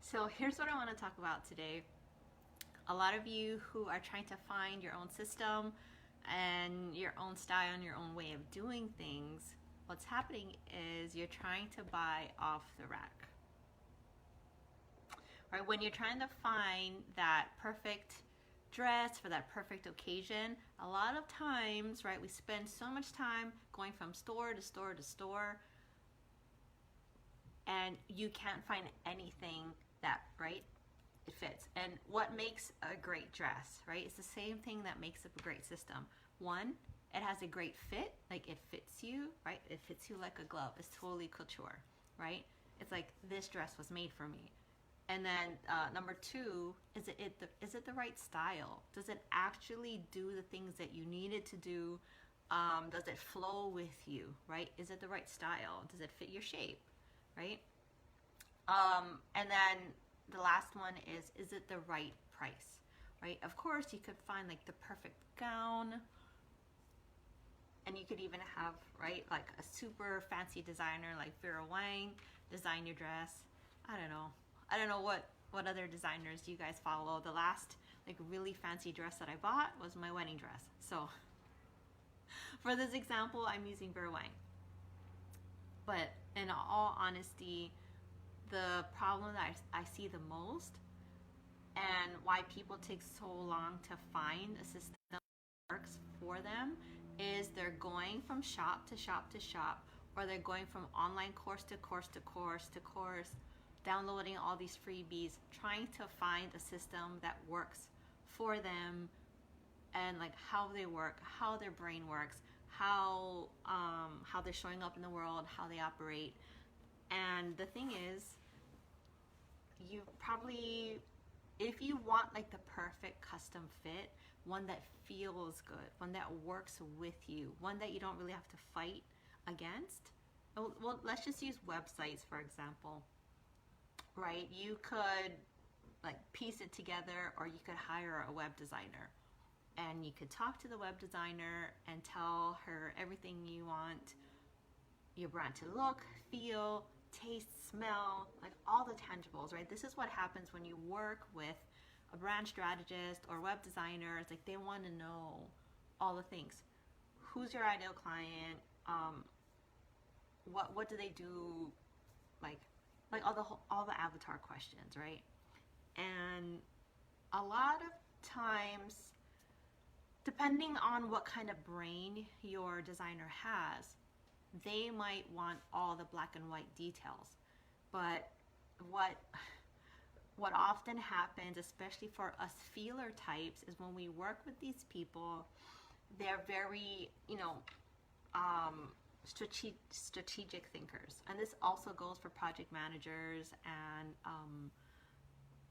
So here's what I want to talk about today. A lot of you who are trying to find your own system and your own style and your own way of doing things, what's happening is you're trying to buy off the rack. Right? When you're trying to find that perfect dress for that perfect occasion, a lot of times, right, we spend so much time going from store to store to store, and you can't find anything that, right, it fits. And what makes a great dress, right? It's the same thing that makes up a great system. One, it has a great fit, like it fits you, right? It fits you like a glove. It's totally couture, right? It's like this dress was made for me. And then number two, is it the right style? Does it actually do the things that you need it to do? Does it flow with you, right? Is it the right style? Does it fit your shape, right? And then the last one is it the right price, right? Of course, you could find like the perfect gown, and you could even have, right, like a super fancy designer like Vera Wang design your dress. I don't know. I don't know what other designers you guys follow. The last like really fancy dress that I bought was my wedding dress. So for this example, I'm using Vera Wang. But in all honesty, the problem that I see the most and why people take so long to find a system that works for them is they're going from shop to shop to shop, or they're going from online course to course to course to course, downloading all these freebies, trying to find a system that works for them, and like how they work, how their brain works, how they're showing up in the world, how they operate. And the thing is, you probably, if you want like the perfect custom fit, one that feels good, one that works with you, one that you don't really have to fight against. Well, let's just use websites for example, right? You could like piece it together, or you could hire a web designer, and you could talk to the web designer and tell her everything you want your brand to look, feel, taste, smell, like all the tangibles, right? This is what happens when you work with a brand strategist or web designer. It's like they want to know all the things. Who's your ideal client? What do they do? Like all the avatar questions, right? And a lot of times, depending on what kind of brain your designer has, they might want all the black and white details. But what what often happens, especially for us feeler types, is when we work with these people, they're very, strategic thinkers. And this also goes for project managers and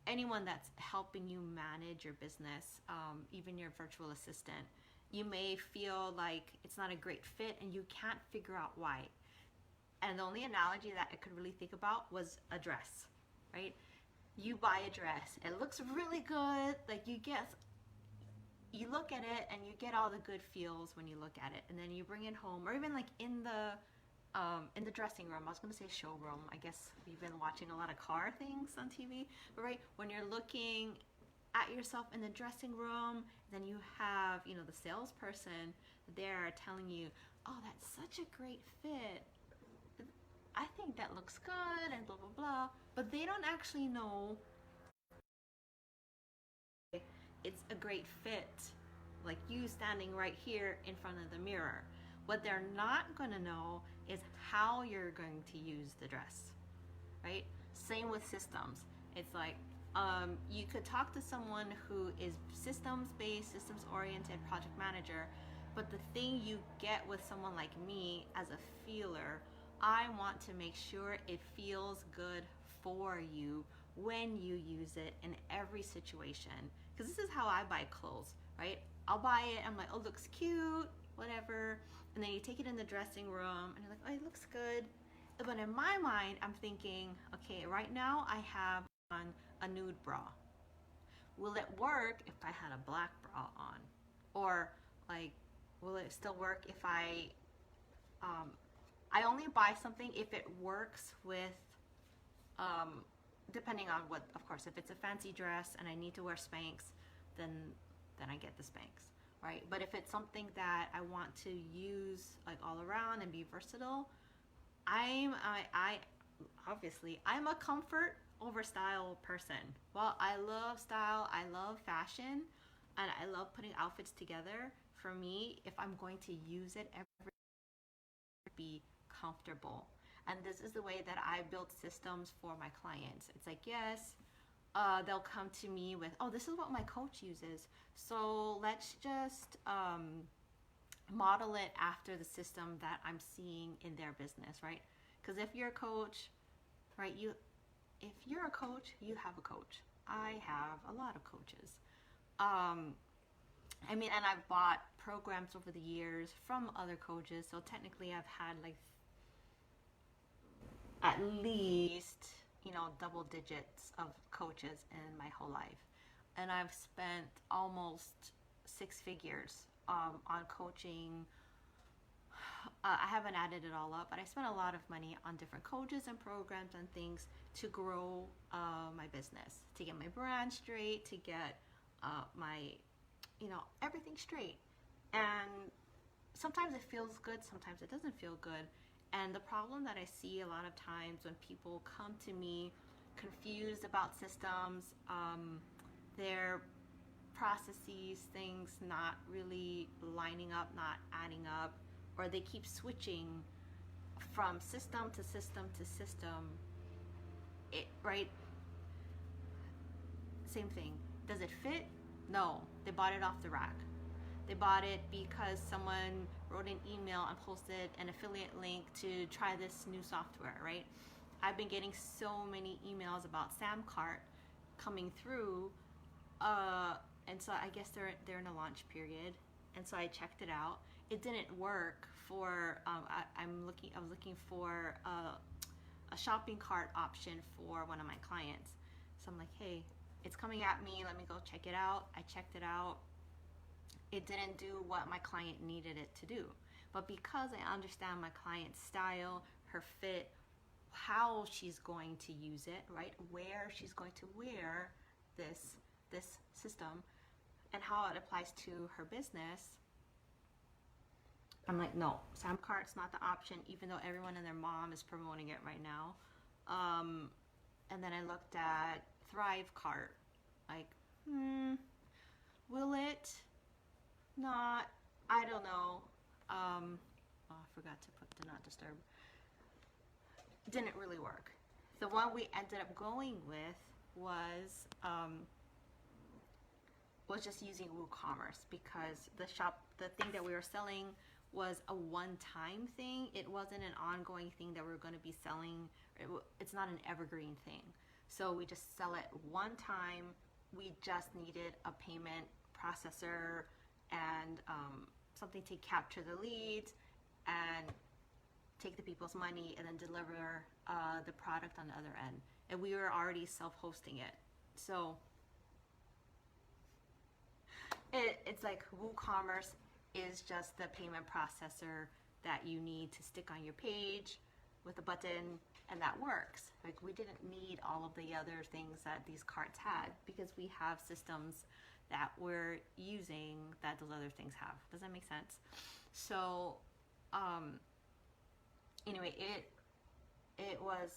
anyone that's helping you manage your business, even your virtual assistant. You may feel like it's not a great fit and you can't figure out why. And the only analogy that I could really think about was a dress, right? You buy a dress, it looks really good, like you look at it and you get all the good feels when you look at it, and then you bring it home, or even like in the dressing room. I was gonna say showroom. I guess we've been watching a lot of car things on TV, but right when you're looking at yourself in the dressing room, then you have the salesperson there telling you, "Oh, that's such a great fit. I think that looks good," and blah blah blah. But they don't actually know it's a great fit, like you standing right here in front of the mirror. What they're not going to know is how you're going to use the dress, right? Same with systems. It's like you could talk to someone who is systems based, systems oriented project manager, but the thing you get with someone like me as a feeler, I want to make sure it feels good for you when you use it in every situation. Because this is how I buy clothes, right? I'll buy it, I'm like, oh, looks cute, whatever. And then you take it in the dressing room and you're like, oh, it looks good. But in my mind, I'm thinking, okay, right now I have on a nude bra. Will it work if I had a black bra on? Or like, will it still work if um, I only buy something if it works with depending on what, of course, if it's a fancy dress and I need to wear Spanx, then I get the Spanx, right? But if it's something that I want to use like all around and be versatile, I obviously I'm a comfort over style person. Well, I love style, I love fashion, and I love putting outfits together. For me, if I'm going to use it every be comfortable. And this is the way that I build systems for my clients. It's like, yes, they'll come to me with, oh, this is what my coach uses. So let's just model it after the system that I'm seeing in their business, right? Because if you're a coach, right, if you're a coach, you have a coach. I have a lot of coaches. I mean, and I've bought programs over the years from other coaches. So technically, I've had like at least, double digits of coaches in my whole life. And I've spent almost six figures on coaching. I haven't added it all up, but I spent a lot of money on different coaches and programs and things to grow my business, to get my brand straight, to get my, everything straight. And sometimes it feels good, sometimes it doesn't feel good. And the problem that I see a lot of times when people come to me confused about systems, their processes, things not really lining up, not adding up, or they keep switching from system to system to system. Right? Same thing. Does it fit? No. They bought it off the rack. They bought it because someone wrote an email and posted an affiliate link to try this new software, right? I've been getting so many emails about Samcart coming through, and so I guess they're in a launch period, and so I checked it out. It didn't work for. I was looking for a shopping cart option for one of my clients. So I'm like, hey, it's coming at me. Let me go check it out. I checked it out. It didn't do what my client needed it to do. But because I understand my client's style, her fit, how she's going to use it, right? Where she's going to wear this system and how it applies to her business, I'm like, no, Samcart's not the option, even though everyone and their mom is promoting it right now. And then I looked at Thrivecart, like, will it? Not, I don't know. I forgot to put do not disturb. Didn't really work. The one we ended up going with was just using WooCommerce because the thing that we were selling was a one-time thing. It wasn't an ongoing thing that we were going to be selling. It's not an evergreen thing. So we just sell it one time. We just needed a payment processor and something to capture the leads and take the people's money and then deliver the product on the other end. And we were already self-hosting it. So it's like WooCommerce is just the payment processor that you need to stick on your page with a button, and that works. Like, we didn't need all of the other things that these carts had because we have systems that we're using that those other things have. Does that make sense? So anyway, it was,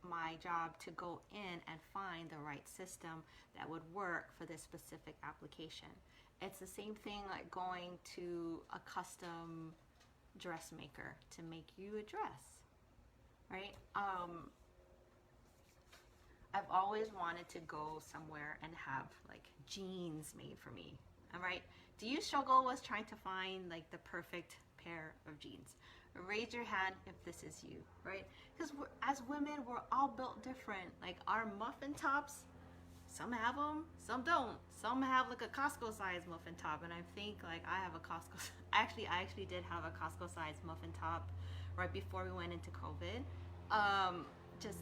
my job to go in and find the right system that would work for this specific application. It's the same thing like going to a custom dressmaker to make you a dress, right? I've always wanted to go somewhere and have like jeans made for me. All right. Do you struggle with trying to find like the perfect pair of jeans? Raise your hand if this is you, right? Because as women, we're all built different. Like our muffin tops, some have them, some don't. Some have like a Costco size muffin top, and I think like I have a Costco. I actually did have a Costco size muffin top right before we went into COVID. Just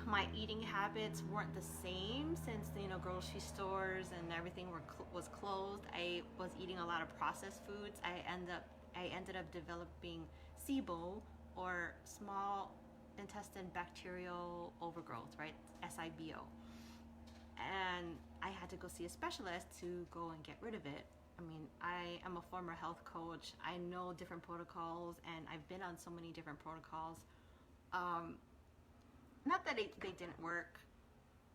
my eating habits weren't the same since grocery stores and everything was closed. I was eating a lot of processed foods. I ended up developing SIBO, or small intestine bacterial overgrowth, right? SIBO. And I had to go see a specialist to go and get rid of it. I mean, I am a former health coach. I know different protocols, and I've been on so many different protocols. Um, Not that they didn't work.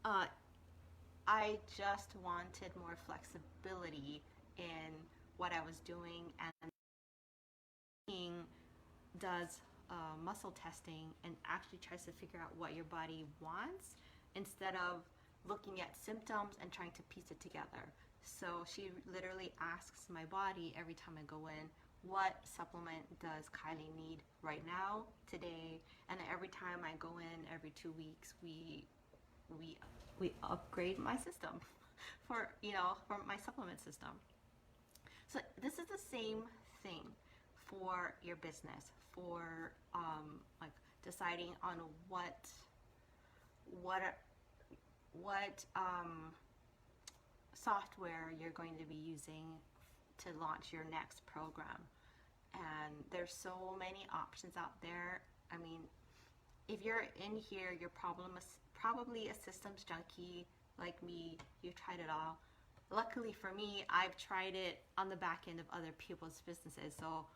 Uh, I just wanted more flexibility in what I was doing, and does muscle testing and actually tries to figure out what your body wants instead of looking at symptoms and trying to piece it together. So she literally asks my body every time I go in, what supplement does Kylie need right now, today? And every time I go in, every 2 weeks, we we upgrade my system for my supplement system. So this is the same thing for your business, for like deciding on what software you're going to be using to launch your next program. And there's so many options out there. I mean, if you're in here, you're probably a systems junkie like me. You've tried it all. Luckily for me, I've tried it on the back end of other people's businesses. So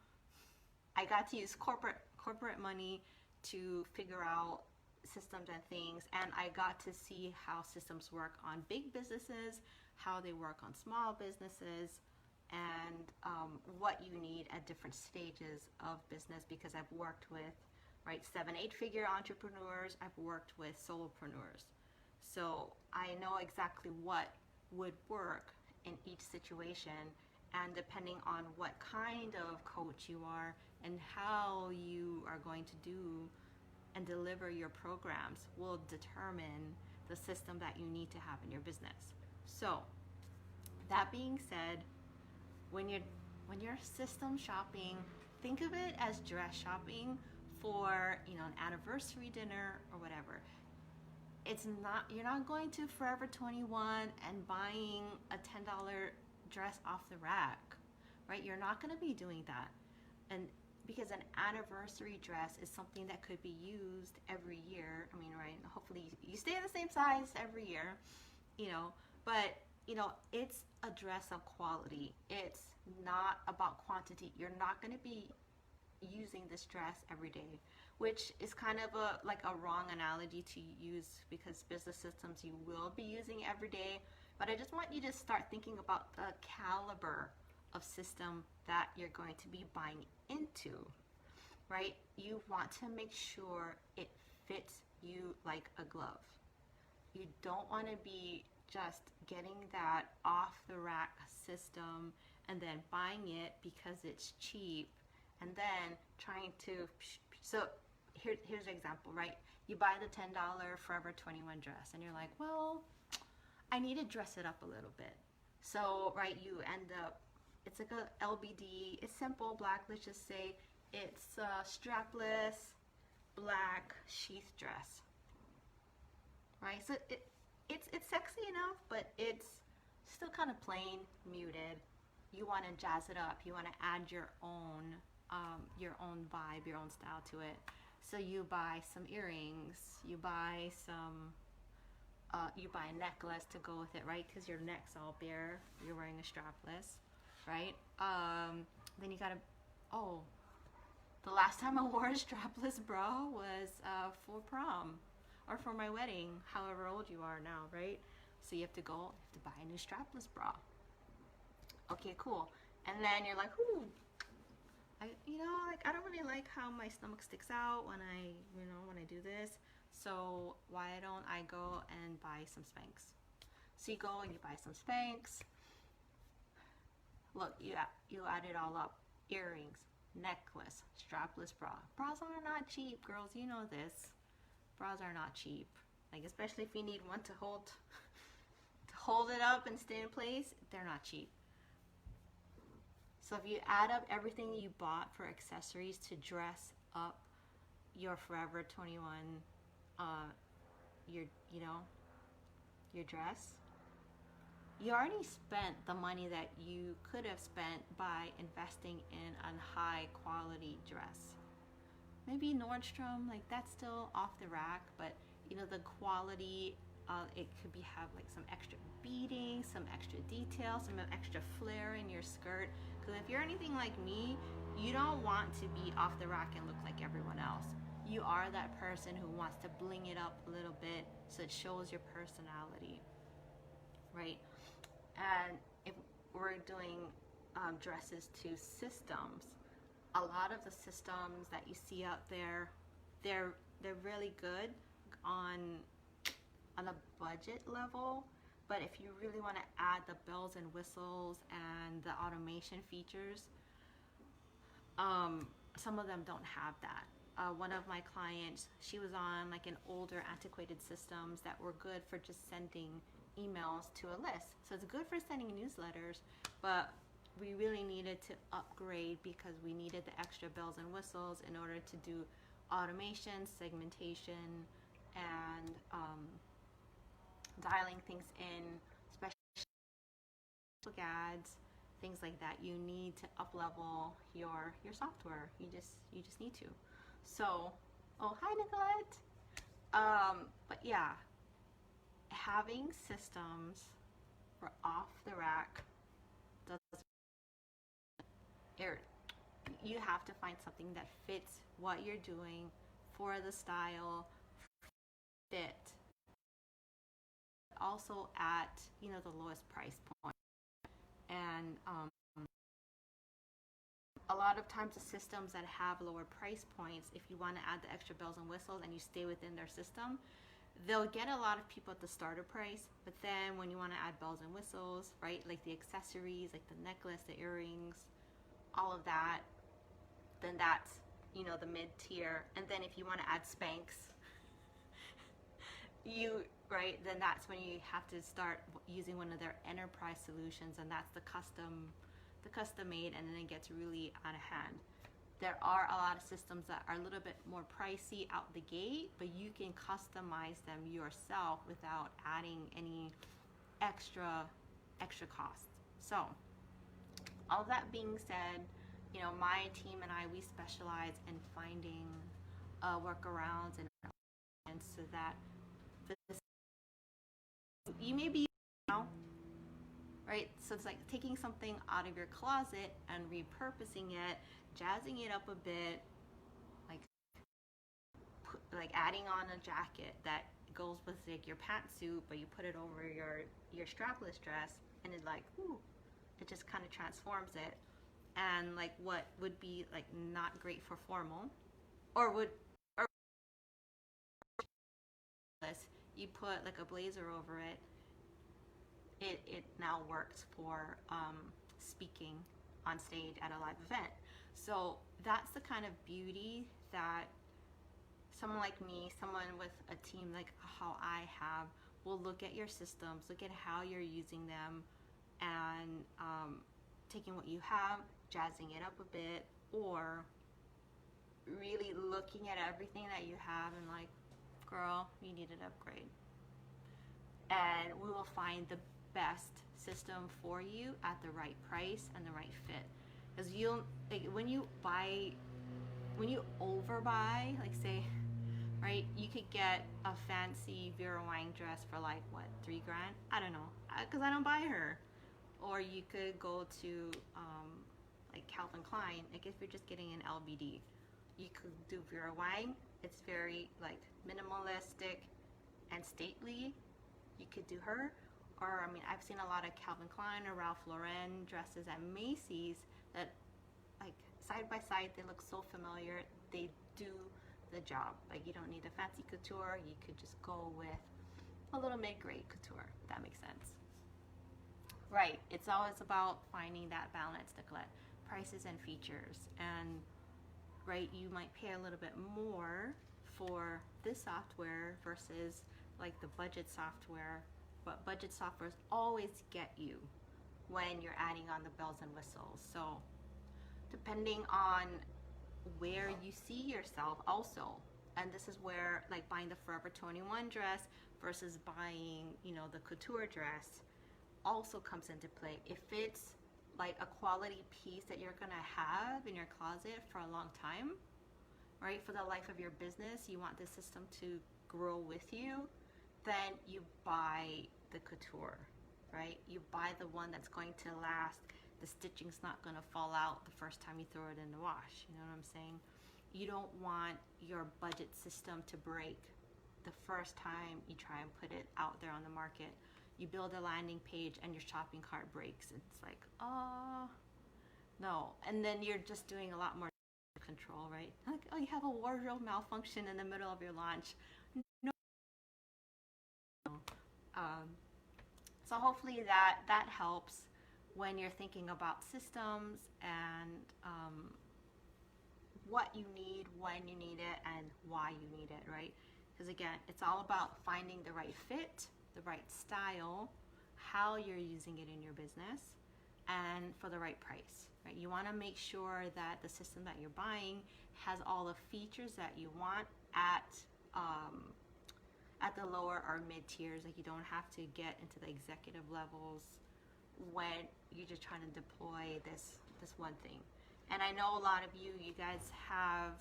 I got to use corporate money to figure out systems and things, and I got to see how systems work on big businesses, how they work on small businesses, and what you need at different stages of business, because I've worked with 7-8 figure entrepreneurs, I've worked with solopreneurs, so I know exactly what would work in each situation. And depending on what kind of coach you are and how you are going to do and deliver your programs will determine the system that you need to have in your business. So that being said, when you're system shopping, think of it as dress shopping for an anniversary dinner or whatever. You're not going to Forever 21 and buying a $10 dress off the rack, right? You're not going to be doing that. And because an anniversary dress is something that could be used every year. I mean, right? Hopefully you stay the same size every year, but it's a dress of quality. It's not about quantity. You're not going to be using this dress every day, which is kind of a wrong analogy to use, because business systems you will be using every day. But I just want you to start thinking about the caliber of system that you're going to be buying into, right? You want to make sure it fits you like a glove. You don't want to be just getting that off the rack system and then buying it because it's cheap and then trying to, so here's an example, right? You buy the $10 Forever 21 dress and you're like, well, I need to dress it up a little bit. So, right, you end up, it's like a LBD, it's simple black, let's just say it's a strapless black sheath dress, right? So it's sexy enough, but it's still kind of plain, muted. You want to jazz it up. You want to add your own vibe, your own style to it. So you buy some earrings, you buy a necklace to go with it, right? Because your neck's all bare. You're wearing a strapless, right? Then you gotta. Oh, the last time I wore a strapless bra was for prom or for my wedding, however old you are now, right? So you have to buy a new strapless bra. Okay, cool. And then you're like, ooh, I don't really like how my stomach sticks out when I do this. So why don't I go and buy some Spanx? So you go and you buy some Spanx. Look, you add it all up. Earrings, necklace, strapless bra. Bras are not cheap, girls. You know this. Bras are not cheap. Like, especially if you need one to hold it up and stay in place, they're not cheap. So if you add up everything you bought for accessories to dress up your Forever 21, your dress, you already spent the money that you could have spent by investing in a high quality dress. maybe Nordstrom, like that's still off the rack, but you know, the quality, it could be have like some extra beading, some extra detail, some extra flair in your skirt. Because if you're anything like me, you don't want to be off the rack and look like everyone else. You are that person who wants to bling it up a little bit so it shows your personality, right? And if we're doing dresses to systems, a lot of the systems that you see out there, they're really good on a budget level, but if you really want to add the bells and whistles and the automation features, some of them don't have that. One of my clients, she was on like an older antiquated systems that were good for just sending emails to a list. So it's good for sending newsletters, but we really needed to upgrade because we needed the extra bells and whistles in order to do automation, segmentation, and dialing things in, special ads, things like that. You need to up level your software. You just need to. So, oh hi Nicolette. But yeah, having systems for off the rack does. You have to find something that fits what you're doing for the style, fit, also at, you know, the lowest price point. And a lot of times the systems that have lower price points, if you want to add the extra bells and whistles and you stay within their system, they'll get a lot of people at the starter price. But then when you want to add bells and whistles, right, like the accessories, like the necklace, the earrings, all of that, then that's, you know, the mid-tier. And then if you want to add Spanx, then that's when you have to start using one of their enterprise solutions, and that's the custom made, and then it gets really out of hand. There are a lot of systems that are a little bit more pricey out the gate, but you can customize them yourself without adding any extra costs. So all that being said, you know, my team and I, we specialize in finding workarounds and so that you may be, right? So it's like taking something out of your closet and repurposing it, jazzing it up a bit, like adding on a jacket that goes with like your pantsuit, but you put it over your strapless dress, and it like, ooh, it just kind of transforms it. And like what would be like not great for formal, or you put like a blazer over it, it now works for speaking on stage at a live event. So that's the kind of beauty that someone like me, someone with a team like how I have, will look at your systems, look at how you're using them, and taking what you have, jazzing it up a bit, or really looking at everything that you have and like, girl, you need an upgrade. And we will find the best system for you at the right price and the right fit. Because you'll, like, when you overbuy, like say, right, you could get a fancy Vera Wang dress for like what, $3,000? I don't know, because I don't buy her. Or you could go to like Calvin Klein. Like if you're just getting an LBD, you could do Vera Wang. It's very like minimalistic and stately. You could do her. Or I mean, I've seen a lot of Calvin Klein or Ralph Lauren dresses at Macy's that, like, side by side, they look so familiar. They do the job. Like, you don't need a fancy couture. You could just go with a little mid-grade couture. If that makes sense. Right. It's always about finding that balance, Nicolette. Prices and features. And right, you might pay a little bit more for this software versus like the budget software, but budget softwares always get you when you're adding on the bells and whistles. So depending on where you see yourself also, and this is where like buying the Forever 21 dress versus buying, you know, the couture dress also comes into play. If it's like a quality piece that you're gonna have in your closet for a long time, right? For the life of your business, you want this system to grow with you, then you buy the couture, right? You buy the one that's going to last. The stitching's not going to fall out the first time you throw it in the wash. You know what I'm saying? You don't want your budget system to break the first time you try and put it out there on the market. You build a landing page and your shopping cart breaks. It's like, oh, no. And then you're just doing a lot more control, right? Like, oh, you have a wardrobe malfunction in the middle of your launch. No. So hopefully that helps when you're thinking about systems and what you need, when you need it, and why you need it, right? Because again, it's all about finding the right fit, the right style, how you're using it in your business, and for the right price, right? You want to make sure that the system that you're buying has all the features that you want at the lower or mid tiers. Like, you don't have to get into the executive levels when you're just trying to deploy this one thing. And I know a lot of you guys have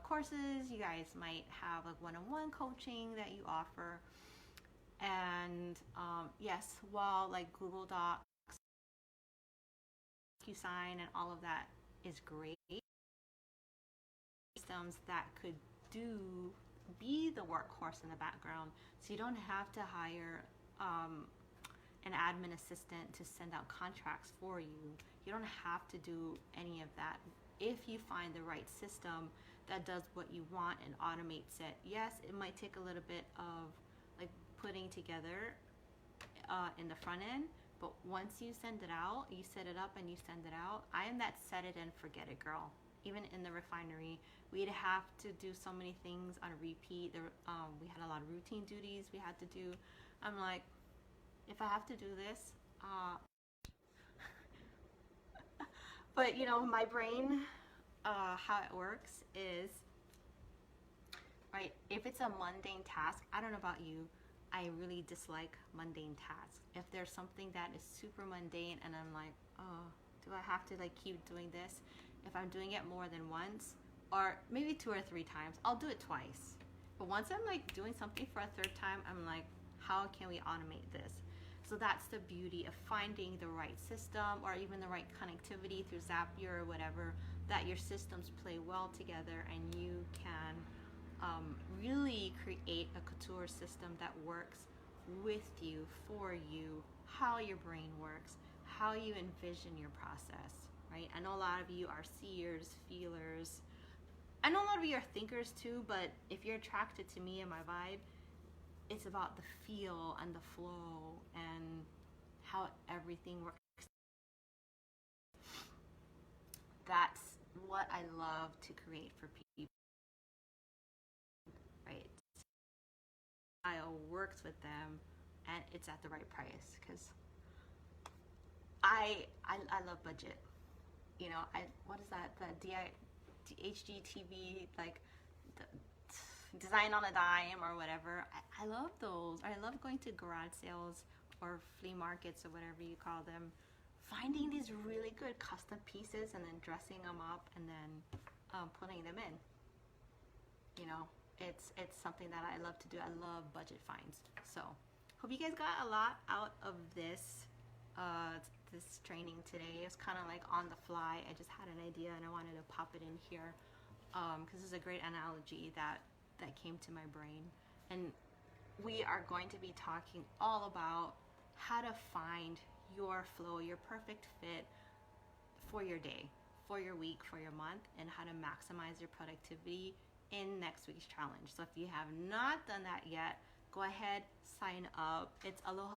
courses, you guys might have like one-on-one coaching that you offer. And yes, while like Google Docs, DocuSign, and all of that is great, systems that could be the workhorse in the background, so you don't have to hire an admin assistant to send out contracts for you. You don't have to do any of that. If you find the right system that does what you want and automates it, yes, it might take a little bit of like putting together in the front end, but once you send it out, you set it up and you send it out. I am that set it and forget it girl. Even in the refinery, we'd have to do so many things on a repeat. We had a lot of routine duties we had to do. I'm like, if I have to do this, but you know, my brain, how it works is, right, if it's a mundane task, I don't know about you, I really dislike mundane tasks. If there's something that is super mundane and I'm like, oh, do I have to like keep doing this? If I'm doing it more than once, or maybe 2 or 3 times, I'll do it twice. But once I'm like doing something for a 3rd time, I'm like, how can we automate this? So that's the beauty of finding the right system, or even the right connectivity through Zapier or whatever, that your systems play well together and you can really create a couture system that works with you, for you, how your brain works, how you envision your process, right? I know a lot of you are seers, feelers. I know a lot of you are thinkers too, but if you're attracted to me and my vibe, it's about the feel and the flow and how everything works. That's what I love to create for people, right? Style works with them and it's at the right price, because I love budget. You know, what is that? The HGTV, like the design on a dime or whatever. I love those. I love going to garage sales or flea markets or whatever you call them, finding these really good custom pieces and then dressing them up and then putting them in. You know, it's something that I love to do. I love budget finds. So hope you guys got a lot out of this this training today. It was kind of like on the fly. I just had an idea and I wanted to pop it in here because it's a great analogy that came to my brain. And we are going to be talking all about how to find your flow, your perfect fit for your day, for your week, for your month, and how to maximize your productivity in next week's challenge. So if you have not done that yet, go ahead, sign up. It's Aloha.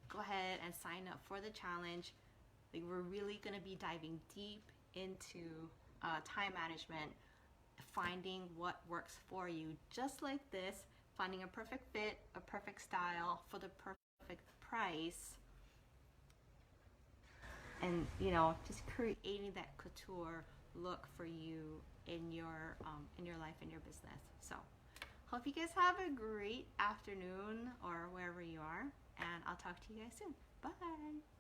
Go ahead and sign up for the challenge. Like, we're really going to be diving deep into time management, finding what works for you, just like this, finding a perfect fit, a perfect style for the perfect price, and you know, just creating that couture look for you in your life and your business. So hope you guys have a great afternoon or wherever you are, and I'll talk to you guys soon. Bye.